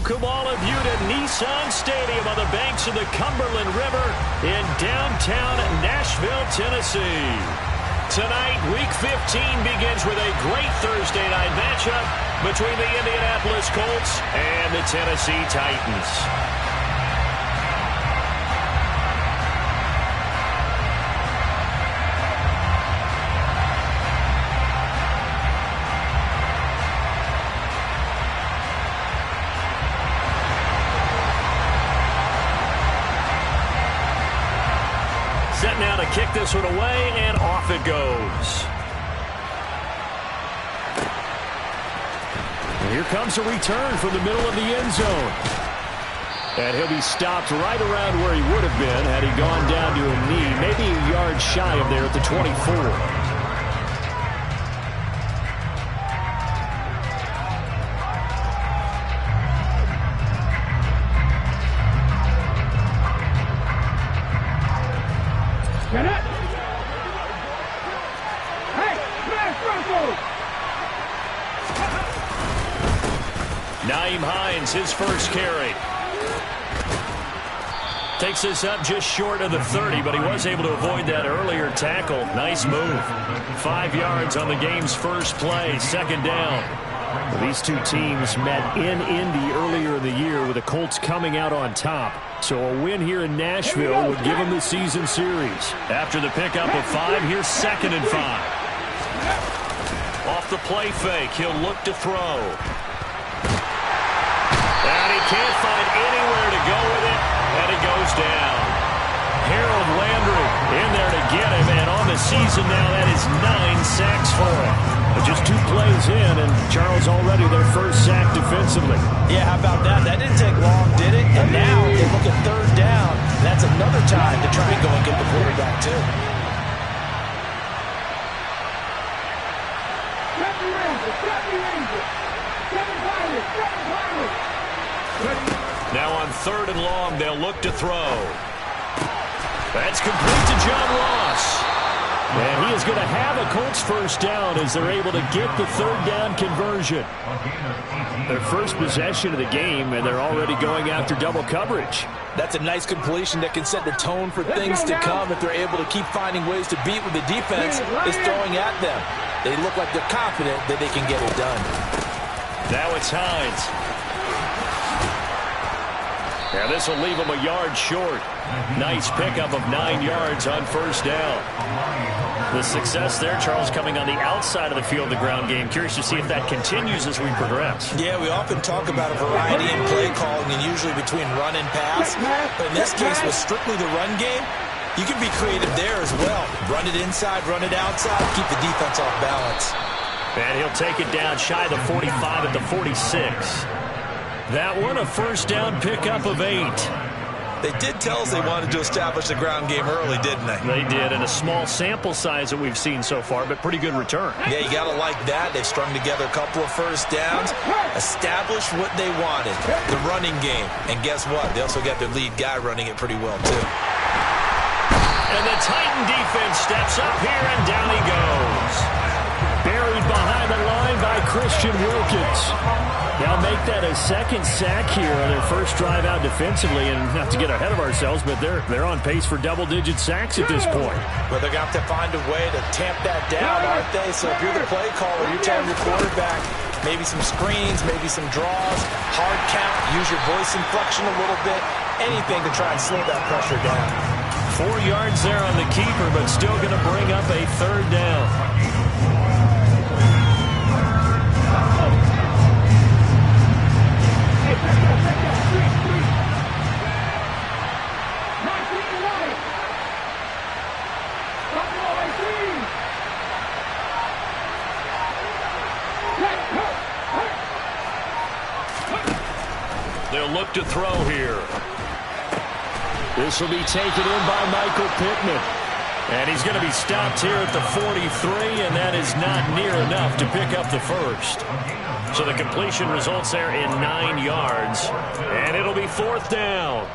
Welcome all of you to Nissan Stadium on the banks of the Cumberland River in downtown Nashville, Tennessee. Tonight, Week 15 begins with a great Thursday night matchup between the Indianapolis Colts and the Tennessee Titans. Set now to kick this one away, and off it goes. And here comes a return from the middle of the end zone. And he'll be stopped right around where he would have been had he gone down to a knee, maybe a yard shy of there at the 24. His first carry. Takes this up just short of the 30, but he was able to avoid that earlier tackle. Nice move. 5 yards on the game's first play. Second down. Well, these two teams met in Indy earlier in the year with the Colts coming out on top. So a win here in Nashville would give them the season series. After the pickup of 5, here's 2nd and 5. Off the play fake, he'll look to throw. And he can't find anywhere to go with it, and it goes down. Harold Landry in there to get him, and on the season now, that is 9 sacks for him. But just 2 plays in, and Charles already their first sack defensively. Yeah, how about that? That didn't take long, did it? And now they look at 3rd down. That's another time to try and go and get the quarterback, too. Now on 3rd and long, they'll look to throw. That's complete to John Ross. And he is going to have a Colts first down as they're able to get the 3rd down conversion. Their first possession of the game, and they're already going after double coverage. That's a nice completion that can set the tone for things to come if they're able to keep finding ways to beat what the defense is throwing at them. They look like they're confident that they can get it done. Now it's Hines. Yeah, this will leave him a yard short. Nice pickup of 9 yards on first down. The success there, Charles, coming on the outside of the field, the ground game. Curious to see if that continues as we progress. Yeah, we often talk about a variety in play calling and usually between run and pass. But in this case, with strictly the run game, you can be creative there as well. Run it inside, run it outside, keep the defense off balance. And he'll take it down shy of the 45 at the 46. That one, a first down pickup of 8. They did tell us they wanted to establish the ground game early, didn't they? They did, and a small sample size that we've seen so far, but pretty good return. Yeah, you got to like that. They've strung together a couple of first downs, established what they wanted, the running game. And guess what? They also got their lead guy running it pretty well, too. And the Titan defense steps up here, and down he goes. Buried behind the line by Christian Wilkins. They'll make that a 2nd sack here on their first drive out defensively, and not to get ahead of ourselves, but they're on pace for double-digit sacks at this point. But they're going to have to find a way to tamp that down, aren't they? So if you're the play caller, you're telling your quarterback maybe some screens, maybe some draws, hard count, use your voice inflection a little bit, anything to try and slow that pressure down. 4 yards there on the keeper, but still going to bring up a 3rd down. They'll look to throw here. This will be taken in by Michael Pittman. And he's going to be stopped here at the 43, and that is not near enough to pick up the first. So the completion results there in 9 yards, and it'll be 4th down.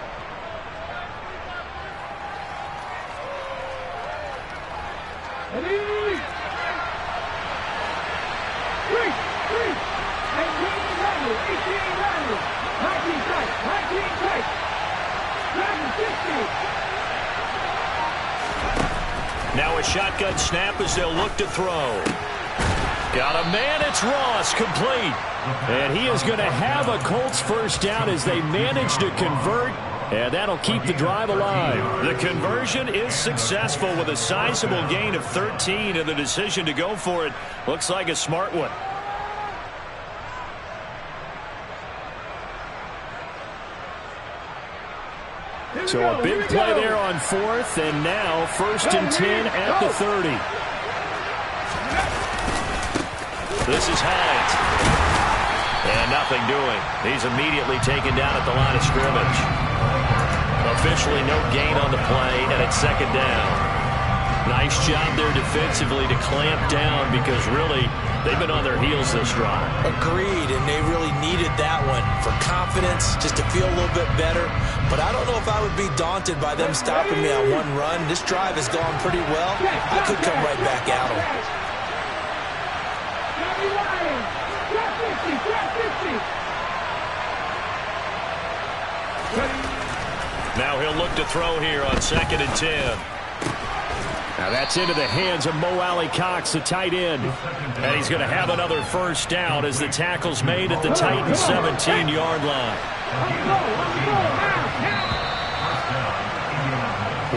shotgun snap as they'll look to throw. Got a man, it's Ross, complete. And he is going to have a Colts first down as they manage to convert, and that'll keep the drive alive. The conversion is successful with a sizable gain of 13, and the decision to go for it looks like a smart one. So a big play there on fourth, and now 1st and 10 at the 30. This is Hines. And nothing doing. He's immediately taken down at the line of scrimmage. Officially no gain on the play, and it's 2nd down. Nice job there defensively to clamp down because really they've been on their heels this drive. Agreed, and they really needed that one for confidence, just to feel a little bit better. But I don't know if I would be daunted by them stopping me on one run. This drive has gone pretty well. I could come right back at them. Now he'll look to throw here on 2nd and 10. Now that's into the hands of Mo Alley-Cox, the tight end. And he's going to have another first down as the tackle's made at the Titans' 17-yard line.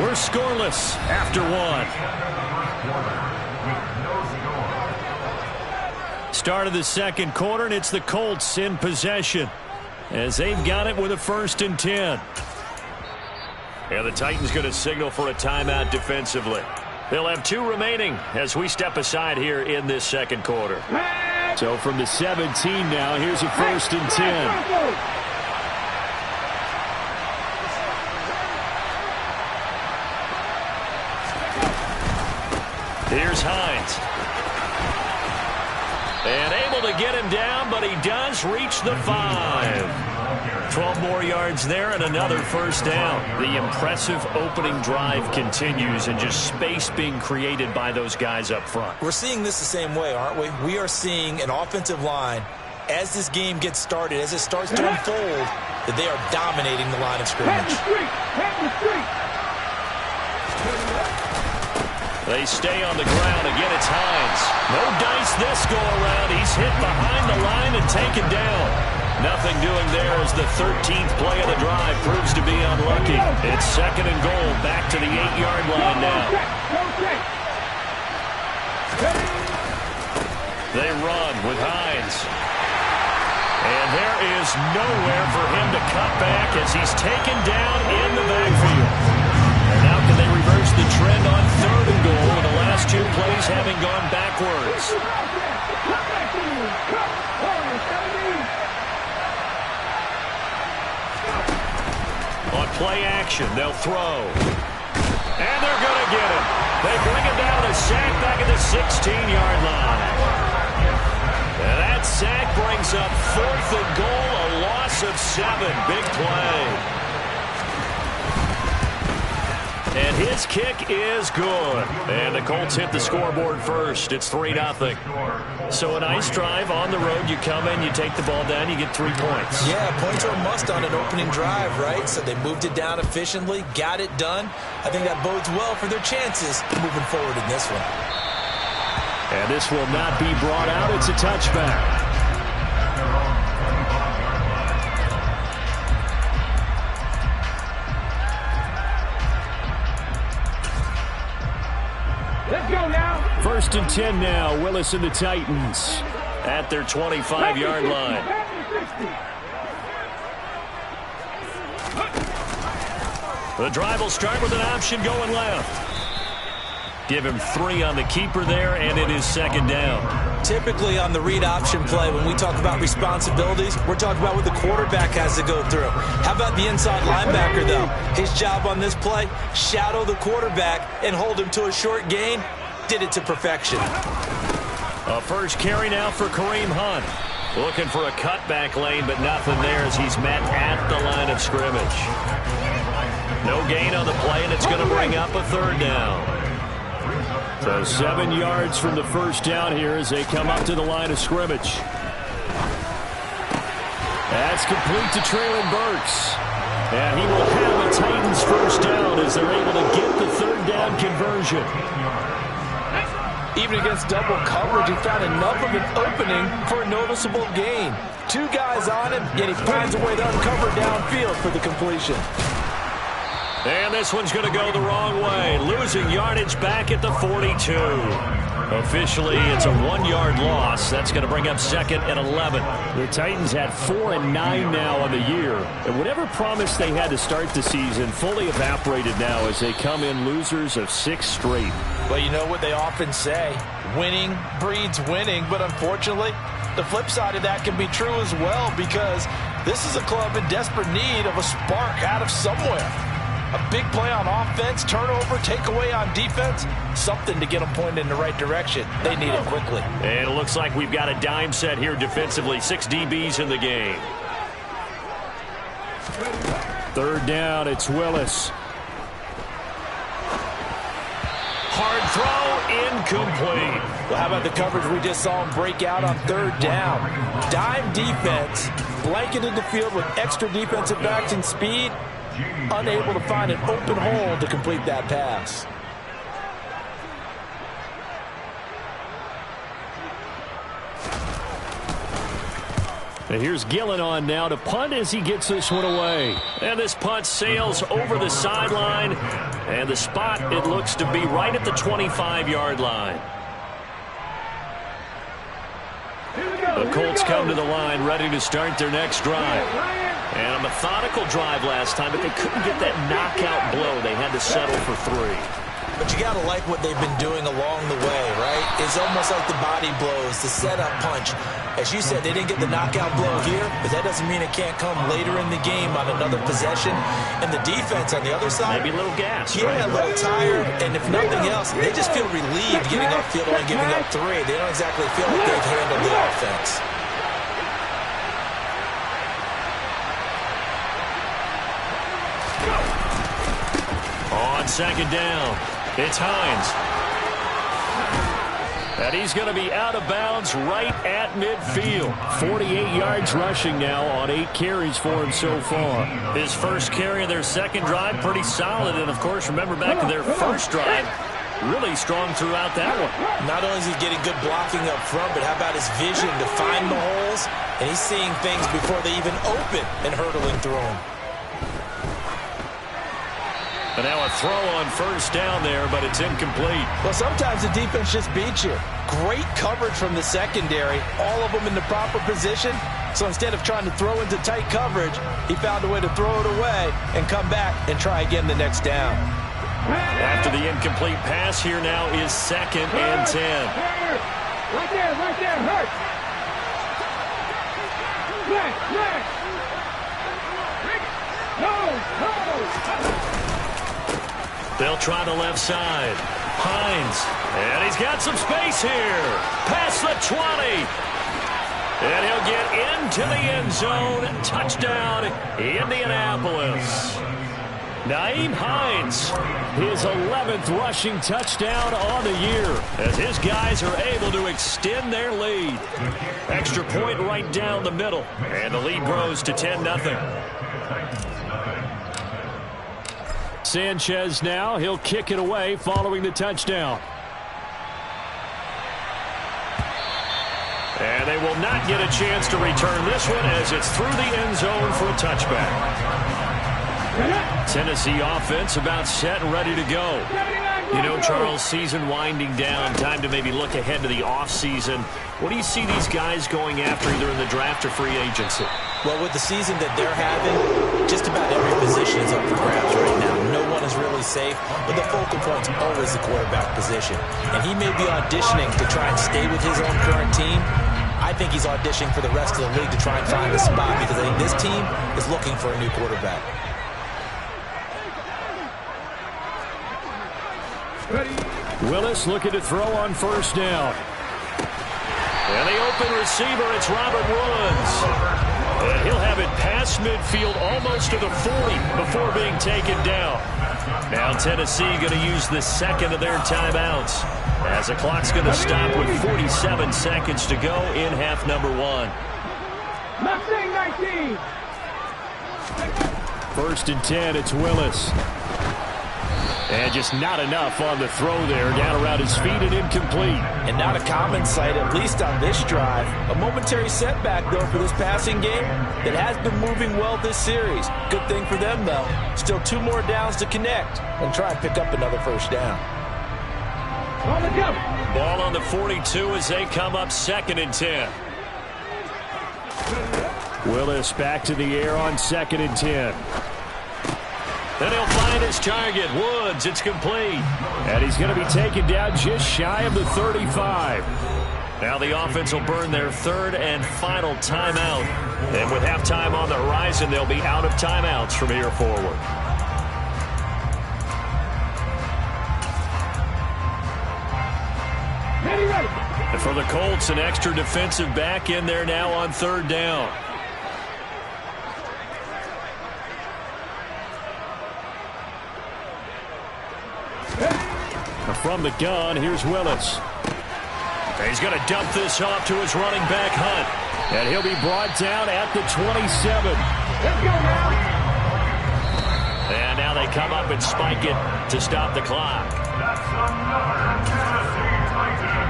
We're scoreless after one. Start of the 2nd quarter, and it's the Colts in possession as they've got it with a 1st and 10. And the Titans going to signal for a timeout defensively. They'll have 2 remaining as we step aside here in this 2nd quarter. So from the 17 now, here's a 1st and 10. Here's Hines. And able to get him down, but he does reach the 5. 12 more yards there and another first down. The impressive opening drive continues, and just space being created by those guys up front. We're seeing this the same way, aren't we? We are seeing an offensive line, as this game gets started, as it starts to unfold, that they are dominating the line of scrimmage. They stay on the ground. Again, it's Hines. No dice this go-around. He's hit behind the line and taken down. Nothing doing there as the 13th play of the drive proves to be unlucky. It's 2nd and goal, back to the 8-yard line now. They run with Hines. And there is nowhere for him to cut back as he's taken down in the backfield. And now can they reverse the trend on 3rd and goal with the last 2 plays having gone backwards? On play action, they'll throw. And they're going to get him. They bring him down, a sack back at the 16-yard line. And that sack brings up 4th and goal, a loss of 7. Big play. And his kick is good. And the Colts hit the scoreboard first. It's 3-0. So a nice drive on the road. You come in, you take the ball down, you get 3 points. Yeah, points are a must on an opening drive, right? So they moved it down efficiently, got it done. I think that bodes well for their chances moving forward in this one. And this will not be brought out. It's a touchback. Let's go now. 1st and 10 now. Willis and the Titans at their 25-yard line. The drive will start with an option going left. Give him 3 on the keeper there, and it is 2nd down. Typically on the read option play, when we talk about responsibilities, we're talking about what the quarterback has to go through. How about the inside linebacker, though? His job on this play, shadow the quarterback and hold him to a short gain. Did it to perfection. A first carry now for Kareem Hunt. Looking for a cutback lane, but nothing there as he's met at the line of scrimmage. No gain on the play, and it's going to bring up a 3rd down. So 7 yards from the first down here as they come up to the line of scrimmage. That's complete to Traylon Burks. And he will have a Titans first down as they're able to get the 3rd down conversion. Even against double coverage, he found enough of an opening for a noticeable gain. 2 guys on him, yet he finds a way to uncover downfield for the completion. And this one's going to go the wrong way, losing yardage back at the 42. Officially, it's a 1-yard loss. That's going to bring up 2nd and 11. The Titans had 4 and 9 now on the year. And whatever promise they had to start the season fully evaporated now as they come in losers of 6 straight. Well, you know what they often say, winning breeds winning. But unfortunately, the flip side of that can be true as well, because this is a club in desperate need of a spark out of somewhere. A big play on offense, turnover, takeaway on defense, something to get them pointed in the right direction. They need it quickly. And it looks like we've got a dime set here defensively. 6 DBs in the game. 3rd down, it's Willis. Hard throw, incomplete. Well, how about the coverage we just saw him break out on 3rd down? Dime defense, blanketed the field with extra defensive backs and speed. Unable to find an open hole to complete that pass. And here's Gillen on now to punt as he gets this one away. And this punt sails over the sideline. And the spot, it looks to be right at the 25-yard line. The Colts come to the line ready to start their next drive. And a methodical drive last time, but they couldn't get that knockout blow. They had to settle for 3. But you got to like what they've been doing along the way, right? It's almost like the body blows, the setup punch. As you said, they didn't get the knockout blow here, but that doesn't mean it can't come later in the game on another possession. And the defense on the other side, maybe a little gas. Yeah, right? A little tired. And if nothing else, they just feel relieved getting upfield and giving up 3. They don't exactly feel like they've handled the offense. On 2nd down, it's Hines. And he's going to be out of bounds right at midfield. 48 yards rushing now on 8 carries for him so far. His first carry of their second drive, pretty solid. And, of course, remember back to their first drive, really strong throughout that one. Not only is he getting good blocking up front, but how about his vision to find the holes? And he's seeing things before they even open and hurtling through them. And now a throw on 1st down there, but it's incomplete. Well, sometimes the defense just beats you. Great coverage from the secondary, all of them in the proper position. So instead of trying to throw into tight coverage, he found a way to throw it away and come back and try again the next down. After the incomplete pass, here now is 2nd and 10. Right there, hurt. Left. No. They'll try the left side. Hines. And he's got some space here. Past the 20. And he'll get into the end zone. Touchdown, Indianapolis. Nyheim Hines, his 11th rushing touchdown on the year, as his guys are able to extend their lead. Extra point right down the middle. And the lead grows to 10-0. Sanchez now, he'll kick it away following the touchdown. And they will not get a chance to return this one as it's through the end zone for a touchback. Tennessee offense about set and ready to go. You know, Charles, season winding down, time to maybe look ahead to the offseason. What do you see these guys going after either in the draft or free agency? Well, with the season that they're having, just about every position is up for grabs right now. No one is really safe, but the focal point's always the quarterback position. And he may be auditioning to try and stay with his own current team. I think he's auditioning for the rest of the league to try and find a spot, because I think this team is looking for a new quarterback. Willis looking to throw on 1st down. And the open receiver, it's Robert Woods. And he'll have it past midfield almost to the 40 before being taken down. Now Tennessee going to use the 2nd of their timeouts, as the clock's going to stop with 47 seconds to go in half number 1. 19. 1st and 10, it's Willis. And just not enough on the throw there. Down around his feet and incomplete. And not a common sight, at least on this drive. A momentary setback, though, for this passing game that has been moving well this series. Good thing for them, though. Still 2 more downs to connect and try and pick up another first down. Ball on the 42 as they come up 2nd and 10. Willis back to the air on 2nd and 10. Then he'll find his target. Woods, it's complete. And he's going to be taken down just shy of the 35. Now the offense will burn their 3rd and final timeout. And with halftime on the horizon, they'll be out of timeouts from here forward. And for the Colts, an extra defensive back in there now on 3rd down. From the gun, here's Willis. He's going to dump this off to his running back, Hunt. And he'll be brought down at the 27. Let's go now. And now they come up and spike it to stop the clock. That's another Tennessee Titan.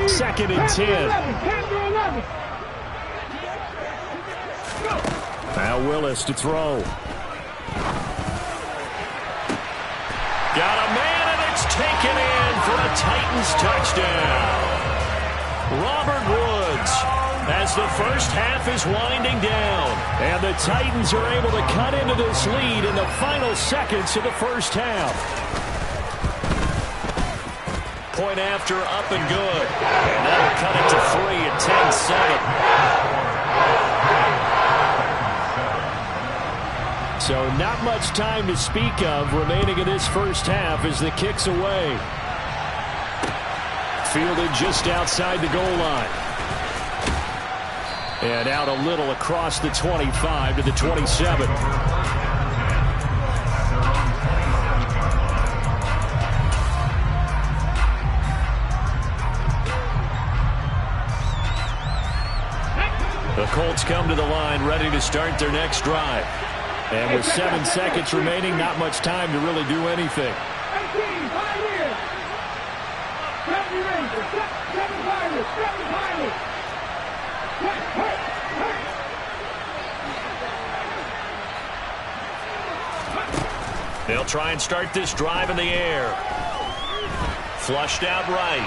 2nd and 10. 10 to 11. Now Willis to throw. Got a man, and it's taken in for a Titans touchdown. Robert Woods, as the first half is winding down. And the Titans are able to cut into this lead in the final seconds of the first half. Point after, up and good. And that'll cut it to 3 at 10-7. So not much time to speak of remaining in this first half as the kick's away. Fielded just outside the goal line. And out a little across the 25 to the 27. The Colts come to the line ready to start their next drive. And with 7 seconds remaining, not much time to really do anything. 18, Pioneers. 70 Rangers. 7 Pioneers. 7 Pioneers. They'll try and start this drive in the air. Flushed out right.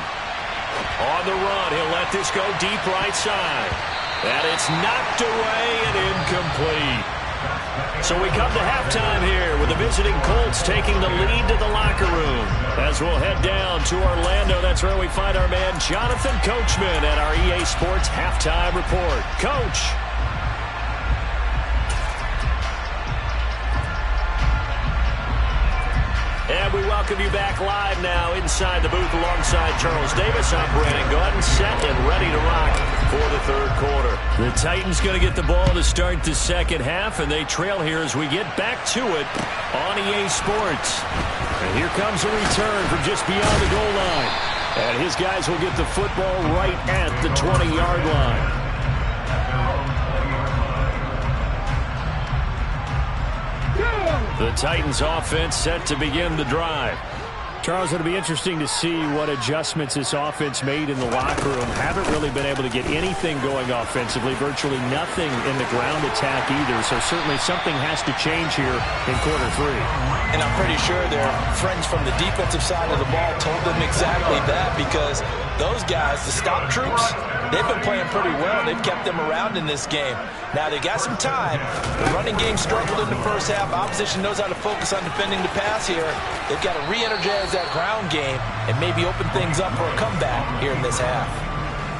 On the run, he'll let this go deep right side. And it's knocked away and incomplete. So we come to halftime here with the visiting Colts taking the lead to the locker room. As we'll head down to Orlando, that's where we find our man Jonathan Coachman at our EA Sports Halftime Report. Coach. And we welcome you back live now inside the booth alongside Charles Davis. I'm Brandon Gordon, set and ready to rock for the 3rd quarter. The Titans going to get the ball to start the second half, and they trail here as we get back to it on EA Sports. And here comes a return from just beyond the goal line. And his guys will get the football right at the 20-yard line. The Titans offense set to begin the drive. Charles, it'll be interesting to see what adjustments this offense made in the locker room. Haven't really been able to get anything going offensively, virtually nothing in the ground attack either. So certainly something has to change here in quarter 3. And I'm pretty sure their friends from the defensive side of the ball told them exactly that, because those guys, the stop troops, they've been playing pretty well. They've kept them around in this game. Now, they got some time. The running game struggled in the first half. Opposition knows how to focus on defending the pass here. They've got to re-energize that ground game and maybe open things up for a comeback here in this half.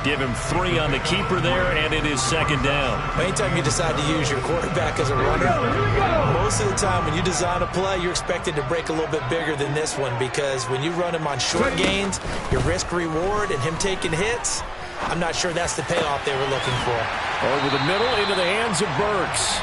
Give him 3 on the keeper there, and it is 2nd down. Anytime you decide to use your quarterback as a runner, most of the time when you design a play, you're expected to break a little bit bigger than this one, because when you run him on short gains, your risk-reward and him taking hits, I'm not sure that's the payoff they were looking for. Over the middle into the hands of Burks.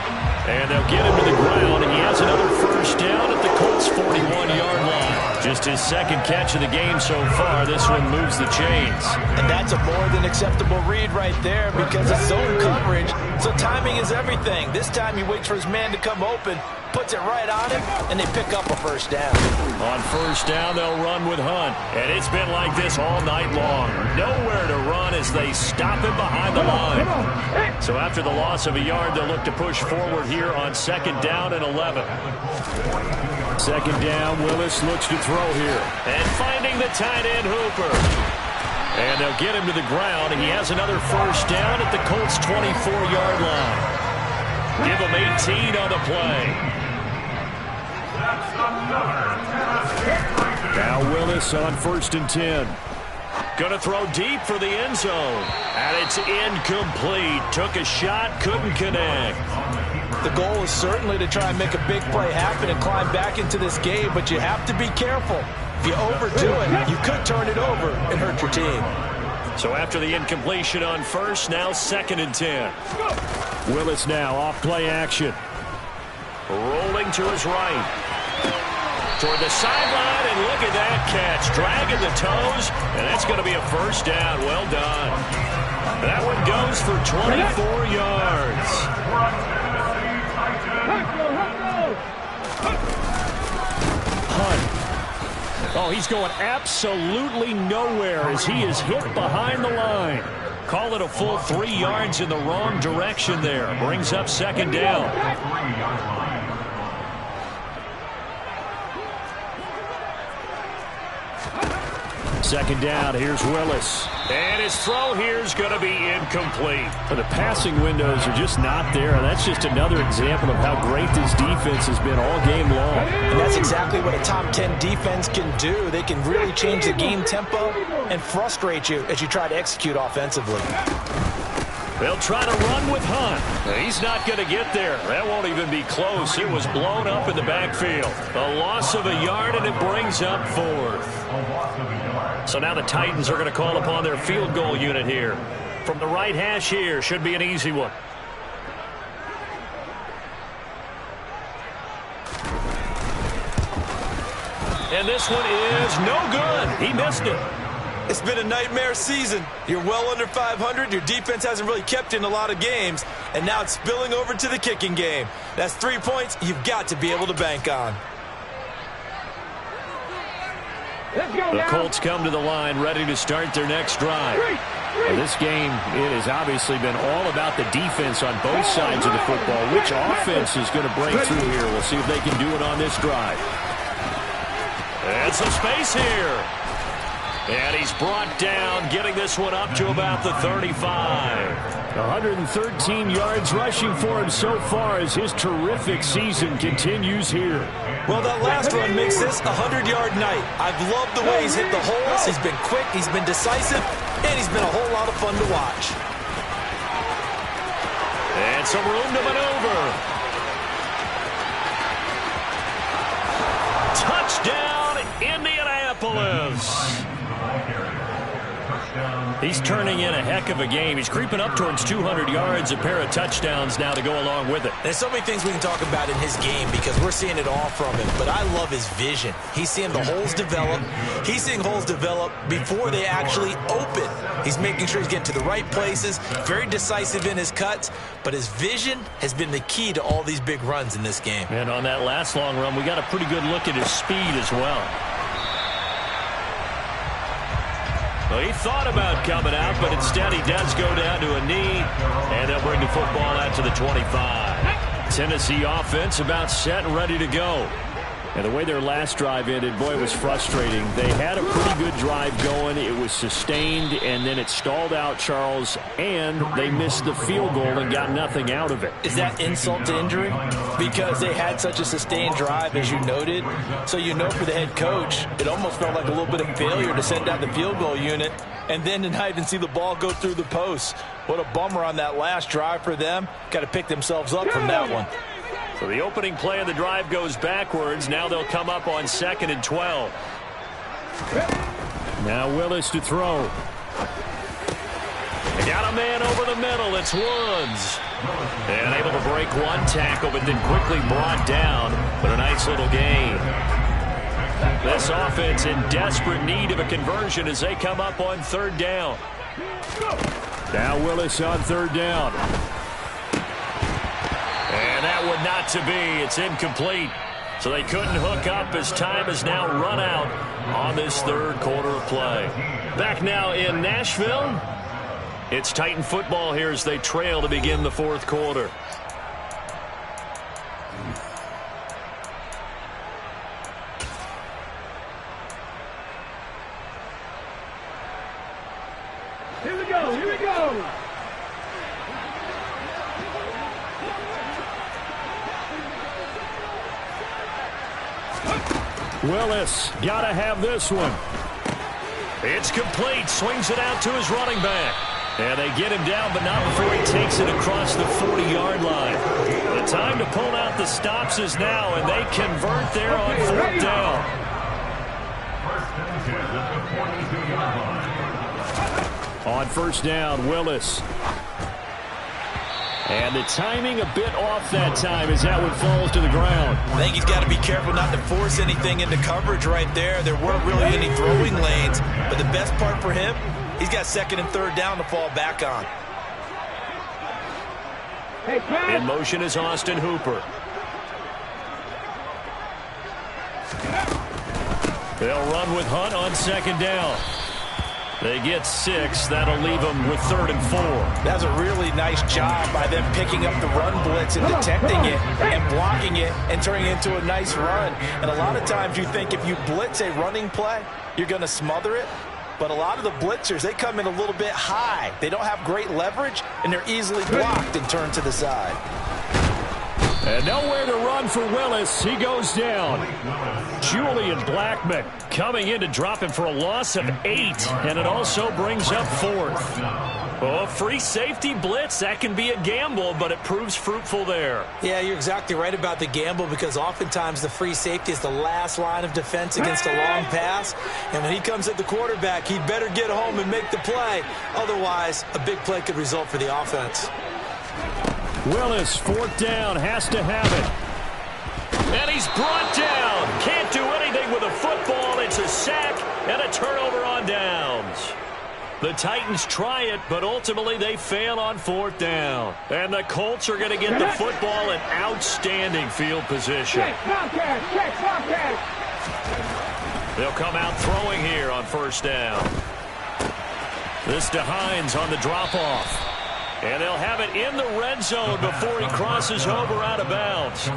And they'll get him to the ground, and he has another first down at the Colts' 41-yard line. Just his second catch of the game so far. This one moves the chains. And that's a more than acceptable read right there because it's zone coverage, so timing is everything. This time he waits for his man to come open, puts it right on him, and they pick up a first down. On first down, they'll run with Hunt. And it's been like this all night long. Nowhere to run as they stop him behind the line. So after the loss of a yard, they'll look to push forward here on second down and 11. Second down, Willis looks to throw here. And finding the tight end, Hooper. And they'll get him to the ground. He has another first down at the Colts' 24-yard line. Give him 18 on the play. Now Willis on first and 10. Going to throw deep for the end zone. And it's incomplete. Took a shot, couldn't connect. The goal is certainly to try and make a big play happen and climb back into this game, but you have to be careful. If you overdo it, you could turn it over and hurt your team. So after the incompletion on first, now second and 10. Willis now off play action. Rolling to his right. Toward the sideline, and look at that catch. Dragging the toes, and that's going to be a first down. Well done. That one goes for 24 yards. Hunt. Oh, he's going absolutely nowhere as he is hit behind the line. Call it a full 3 yards in the wrong direction there. Brings up second down. Second down, here's Willis. And his throw here is going to be incomplete. The passing windows are just not there. That's just another example of how great this defense has been all game long. And that's exactly what a top 10 defense can do. They can really change the game tempo and frustrate you as you try to execute offensively. They'll try to run with Hunt. He's not going to get there. That won't even be close. It was blown up in the backfield. A loss of a yard, and it brings up fourth. So now the Titans are going to call upon their field goal unit here. From the right hash here, should be an easy one. And this one is no good. He missed it. It's been a nightmare season. You're well under 500. Your defense hasn't really kept in a lot of games. And now it's spilling over to the kicking game. That's 3 points you've got to be able to bank on. The Colts come to the line ready to start their next drive. In this game, it has obviously been all about the defense on both sides of the football. Which offense is going to break through here? We'll see if they can do it on this drive. And some space here. And he's brought down, getting this one up to about the 35. 113 yards rushing for him so far as his terrific season continues here. Well, that last run makes this a 100-yard night. I've loved the way he's hit the holes. He's been quick, he's been decisive, and he's been a whole lot of fun to watch. And some room to maneuver. Touchdown, Indianapolis. He's turning in a heck of a game. He's creeping up towards 200 yards, a pair of touchdowns now to go along with it. There's so many things we can talk about in his game because we're seeing it all from him. But I love his vision. He's seeing the holes develop. He's seeing holes develop before they actually open. He's making sure he's getting to the right places, very decisive in his cuts. But his vision has been the key to all these big runs in this game. And on that last long run, we got a pretty good look at his speed as well. Well, he thought about coming out, but instead he does go down to a knee, and they'll bring the football out to the 25. Tennessee offense about set and ready to go. And the way their last drive ended, boy, it was frustrating. They had a pretty good drive going. It was sustained, and then it stalled out, Charles, and they missed the field goal and got nothing out of it. Is that insult to injury? Because they had such a sustained drive, as you noted. So you know for the head coach, it almost felt like a little bit of failure to send out the field goal unit and then to not even see the ball go through the post. What a bummer on that last drive for them. Got to pick themselves up from that one. So the opening play of the drive goes backwards. Now they'll come up on 2nd and 12. Now Willis to throw. They got a man over the middle. It's Woods. And able to break one tackle, but then quickly brought down. But a nice little gain. This offense in desperate need of a conversion as they come up on third down. Now Willis on third down. And that one not to be. It's incomplete. So they couldn't hook up as time has now run out on this third quarter of play. Back now in Nashville. It's Titan football here as they trail to begin the fourth quarter. Here we go, here we go. Willis, got to have this one. It's complete. Swings it out to his running back. And they get him down, but not before he takes it across the 40-yard line. The time to pull out the stops is now, and they convert there on fourth down. First and 10 at the 42-yard line. On first down, Willis. And the timing a bit off that time as that one falls to the ground. I think he's got to be careful not to force anything into coverage right there. There weren't really any throwing lanes, but the best part for him, he's got second and third down to fall back on. In motion is Austin Hooper. They'll run with Hunt on second down. They get 6. That'll leave them with third and 4. That's a really nice job by them picking up the run blitz and detecting it and blocking it and turning it into a nice run. And a lot of times you think if you blitz a running play, you're going to smother it. But a lot of the blitzers, they come in a little bit high. They don't have great leverage, and they're easily blocked and turned to the side. And nowhere to run for Willis. He goes down. Julian Blackman coming in to drop him for a loss of 8. And it also brings up fourth. Oh, free safety blitz, that can be a gamble, but it proves fruitful there. Yeah, you're exactly right about the gamble because oftentimes the free safety is the last line of defense against a long pass. And when he comes at the quarterback, he'd better get home and make the play. Otherwise, a big play could result for the offense. Willis, fourth down, has to have it. And he's brought down. Can't do anything with a football. It's a sack and a turnover on downs. The Titans try it, but ultimately they fail on fourth down. And the Colts are going to get the football in outstanding field position. They'll come out throwing here on first down. This to Hines on the drop-off. And they'll have it in the red zone before he crosses over out of bounds.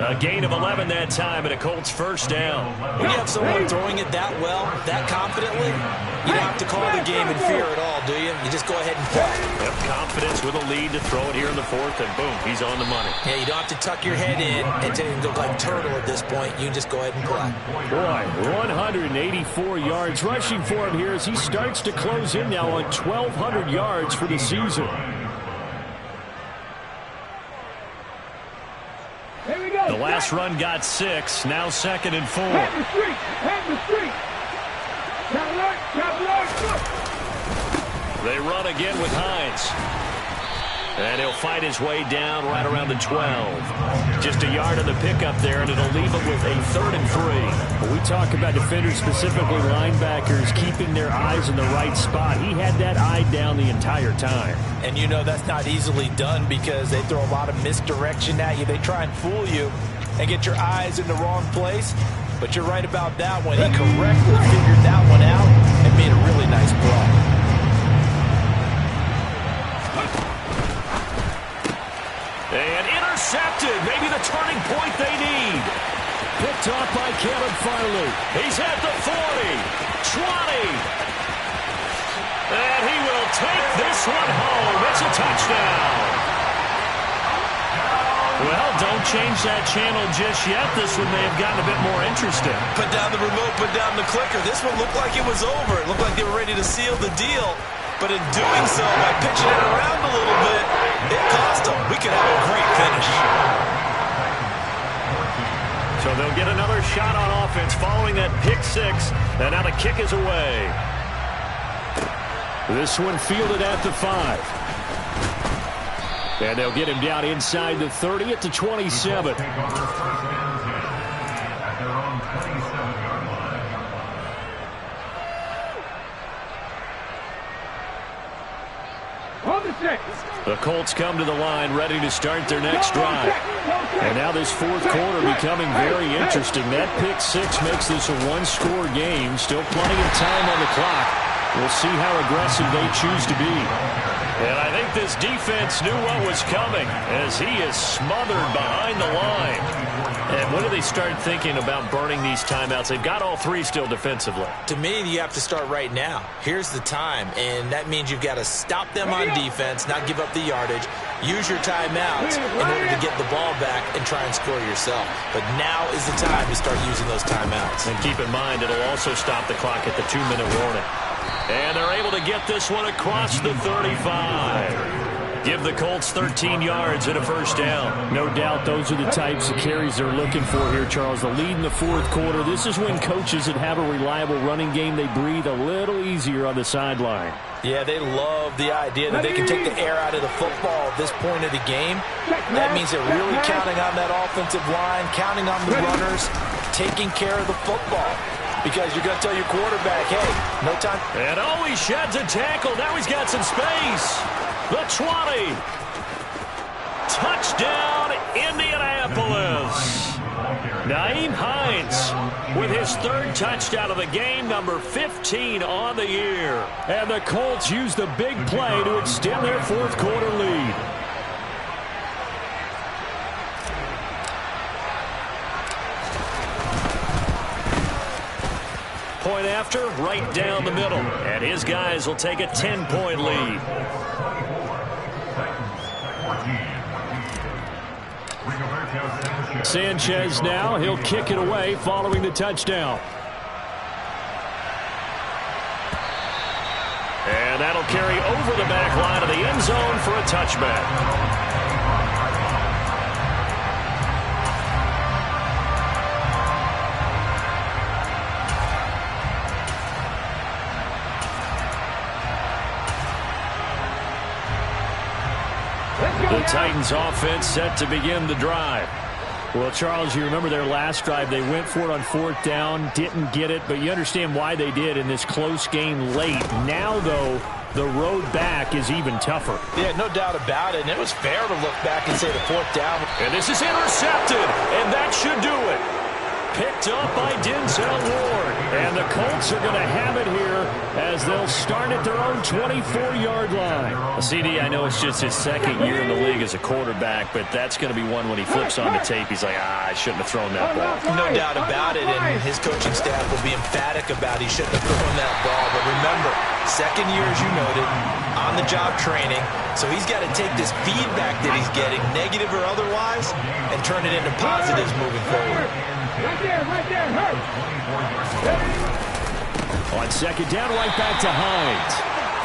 A gain of 11 that time and a Colts first down. When you have someone throwing it that well, that confidently, you don't have to call the game in fear at all, do you? You just go ahead and play. Yep, confidence with a lead to throw it here in the fourth, and boom, he's on the money. Yeah, you don't have to tuck your head in and look like turtle at this point. You just go ahead and play. Boy, 184 yards rushing for him here as he starts to close in now on 1,200 yards for the season. The last run got 6, now second and 4. They run again with Hines. And he'll fight his way down right around the 12. Just a yard on the pickup there, and it'll leave him with a third and 3. When we talk about defenders, specifically linebackers, keeping their eyes in the right spot, he had that eye down the entire time. And you know that's not easily done because they throw a lot of misdirection at you. They try and fool you and get your eyes in the wrong place. But you're right about that one. He correctly figured that one out and made a really nice play. And intercepted. Maybe the turning point they need. Picked off by Caleb Farley. He's at the 40, 20. And he will take this one home. It's a touchdown. Well, don't change that channel just yet. This one may have gotten a bit more interesting. Put down the remote, put down the clicker. This one looked like it was over. It looked like they were ready to seal the deal. But in doing so, by pitching it around a little bit, it cost them. We could have a great finish. So they'll get another shot on offense following that pick 6. And now the kick is away. This one fielded at the 5. And they'll get him down inside the 30 at the 27. Take over first and 10 at their own 27-yard line. The Colts come to the line ready to start their next drive. And now this fourth quarter becoming very interesting. That pick six makes this a one-score game. Still plenty of time on the clock. We'll see how aggressive they choose to be. And I think this defense knew what was coming as he is smothered behind the line. And when do they start thinking about burning these timeouts? They've got all three still defensively. To me, you have to start right now. Here's the time, and that means you've got to stop them on defense, not give up the yardage, use your timeouts in order to get the ball back and try and score yourself. But now is the time to start using those timeouts. And keep in mind, it'll also stop the clock at the 2-minute warning. And they're able to get this one across the 35. Give the Colts 13 yards and a first down. No doubt those are the types of carries they're looking for here, Charles. The lead in the fourth quarter. This is when coaches that have a reliable running game, they breathe a little easier on the sideline. Yeah, they love the idea that they can take the air out of the football at this point of the game. That means they're really counting on that offensive line, counting on the runners, taking care of the football. Because you're going to tell your quarterback, hey, no time. And he sheds a tackle. Now he's got some space. The 20. Touchdown, Indianapolis. Nyheim Hines with his third touchdown of the game, number 15 on the year. And the Colts use the big play to extend their fourth quarter lead. Point after, right down the middle. And his guys will take a 10-point lead. Sanchez now, he'll kick it away following the touchdown. And that'll carry over the back line of the end zone for a touchback. The Titans offense set to begin the drive. Well, Charles, you remember their last drive. They went for it on fourth down, didn't get it, but you understand why they did in this close game late. Now, though, the road back is even tougher. Yeah, no doubt about it, and it was fair to look back and say the fourth down. And this is intercepted, and that should do it. Picked up by Denzel Ward. And the Colts are going to have it here as they'll start at their own 24-yard line. CD, I know it's just his second year in the league as a quarterback, but that's going to be one when he flips on the tape. He's like, I shouldn't have thrown that ball. No doubt about it, and his coaching staff will be emphatic about he shouldn't have thrown that ball. But remember, second year, as you noted, on-the-job training, so he's got to take this feedback that he's getting, negative or otherwise, and turn it into positives moving forward. Right there, hurt. On second down, right back to Hines.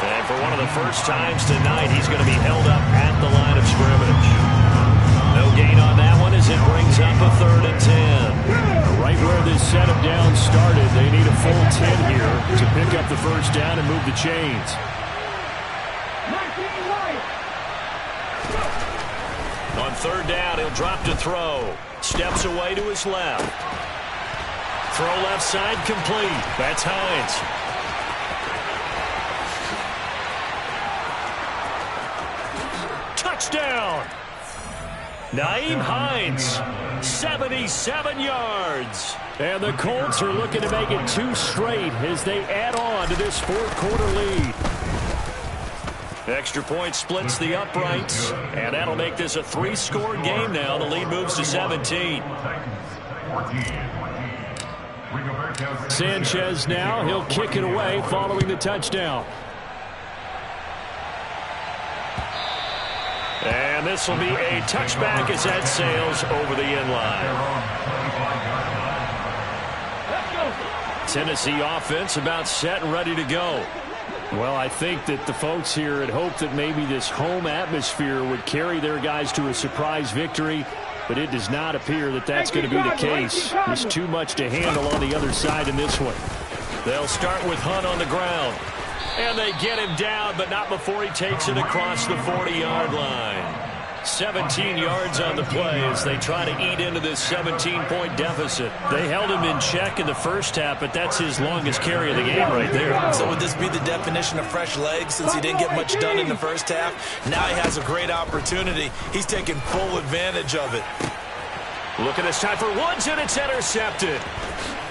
And for one of the first times tonight, he's going to be held up at the line of scrimmage. No gain on that one as it brings up a 3rd and 10. Right where this set of downs started, they need a full 10 here to pick up the first down and move the chains. On 3rd down, he'll drop to throw. Steps away to his left. Throw left side complete. That's Hines. Touchdown! Nyheim Hines, 77 yards. And the Colts are looking to make it 2 straight as they add on to this fourth quarter lead. Extra point splits the uprights, and that'll make this a 3-score game now. The lead moves to 17. Sanchez now, he'll kick it away following the touchdown. And this will be a touchback as that sails over the end line. Tennessee offense about set and ready to go. Well, I think that the folks here had hoped that maybe this home atmosphere would carry their guys to a surprise victory, but it does not appear that that's going to be the case. There's too much to handle on the other side in this one. They'll start with Hunt on the ground. And they get him down, but not before he takes it across the 40-yard line. 17 yards on the play as they try to eat into this 17-point deficit. They held him in check in the first half, but that's his longest carry of the game right there. So would this be the definition of fresh legs since he didn't get much done in the first half? Now he has a great opportunity. He's taking full advantage of it. Look at this time for Woods, and it's intercepted.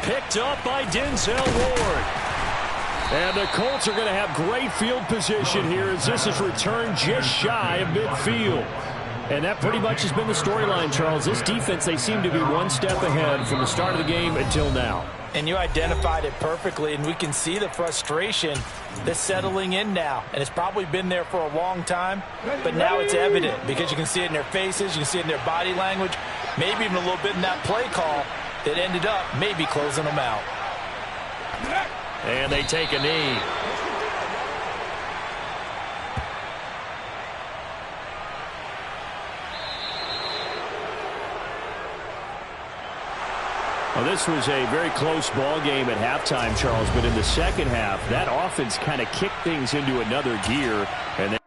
Picked up by Denzel Ward. And the Colts are going to have great field position here as this is returned just shy of midfield. And that pretty much has been the storyline, Charles. This defense, they seem to be one step ahead from the start of the game until now. And you identified it perfectly, and we can see the frustration that's settling in now. And it's probably been there for a long time, but now it's evident because you can see it in their faces, you can see it in their body language, maybe even a little bit in that play call that ended up maybe closing them out. And they take a knee. Well, this was a very close ball game at halftime, Charles, but in the second half, that offense kind of kicked things into another gear, and